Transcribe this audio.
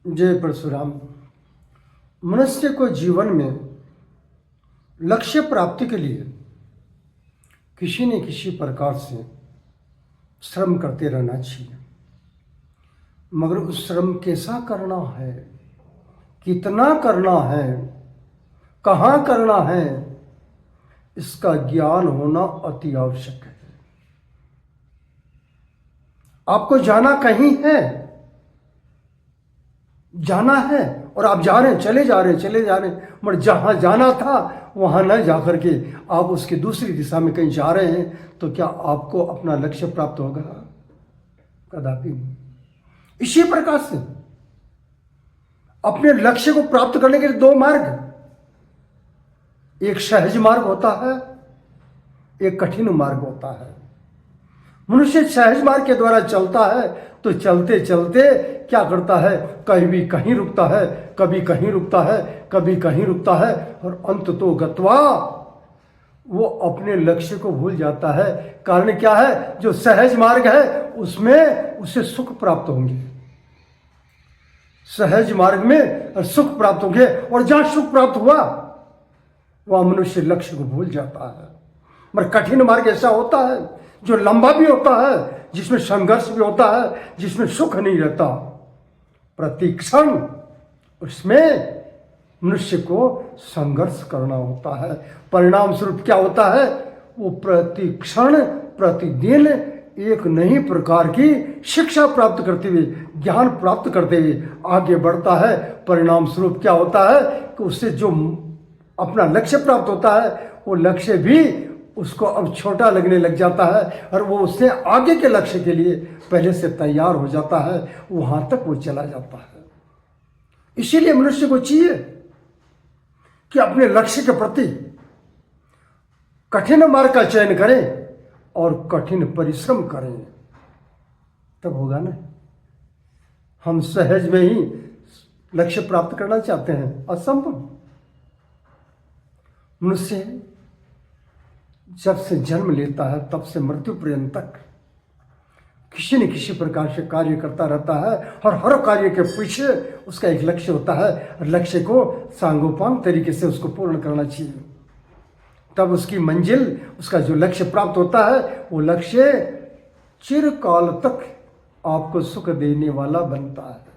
जय परशुराम। मनुष्य को जीवन में लक्ष्य प्राप्ति के लिए किसी न किसी प्रकार से श्रम करते रहना चाहिए, मगर उस श्रम कैसा करना है, कितना करना है, कहाँ करना है, इसका ज्ञान होना अति आवश्यक है। आपको जाना कहीं है, जाना है और आप जा रहे हैं, चले जा रहे हैं, मगर जहां जाना था वहां न जाकर के आप उसकी दूसरी दिशा में कहीं जा रहे हैं, तो क्या आपको अपना लक्ष्य प्राप्त होगा? कदापि नहीं। इसी प्रकार से अपने लक्ष्य को प्राप्त करने के लिए दो मार्ग, एक सहज मार्ग होता है, एक कठिन मार्ग होता है। मनुष्य सहज मार्ग के द्वारा चलता है तो चलते चलते क्या करता है, कभी कहीं रुकता है, कभी कहीं रुकता है, कभी कहीं रुकता है, और अंत तो गत्वा वो अपने लक्ष्य को भूल जाता है। कारण क्या है? जो सहज मार्ग है उसमें उसे सुख प्राप्त होंगे, सहज मार्ग में सुख प्राप्त होंगे, और जहां सुख प्राप्त हुआ वह मनुष्य लक्ष्य को भूल जाता है। मगर कठिन मार्ग ऐसा होता है जो लंबा भी होता है, जिसमें संघर्ष भी होता है, जिसमें सुख नहीं रहता। प्रतिक्षण उसमें मनुष्य को संघर्ष करना होता है। परिणाम स्वरूप क्या होता है? वो प्रतिक्षण प्रतिदिन एक नई प्रकार की शिक्षा प्राप्त करते हुए, ज्ञान प्राप्त करते हुए आगे बढ़ता है। परिणाम स्वरूप क्या होता है कि उससे जो अपना लक्ष्य प्राप्त होता है, वो लक्ष्य भी उसको अब छोटा लगने लग जाता है, और वो उससे आगे के लक्ष्य के लिए पहले से तैयार हो जाता है, वहां तक वो चला जाता है। इसीलिए मनुष्य को चाहिए कि अपने लक्ष्य के प्रति कठिन मार्ग का चयन करें और कठिन परिश्रम करें, तब होगा ना। हम सहज में ही लक्ष्य प्राप्त करना चाहते हैं, असंभव। मनुष्य जब से जन्म लेता है तब से मृत्यु पर्यंत तक किसी न किसी प्रकार से कार्य करता रहता है, और हर कार्य के पीछे उसका एक लक्ष्य होता है, और लक्ष्य को सांगोपांग तरीके से उसको पूर्ण करना चाहिए। तब उसकी मंजिल, उसका जो लक्ष्य प्राप्त होता है, वो लक्ष्य चिरकाल तक आपको सुख देने वाला बनता है।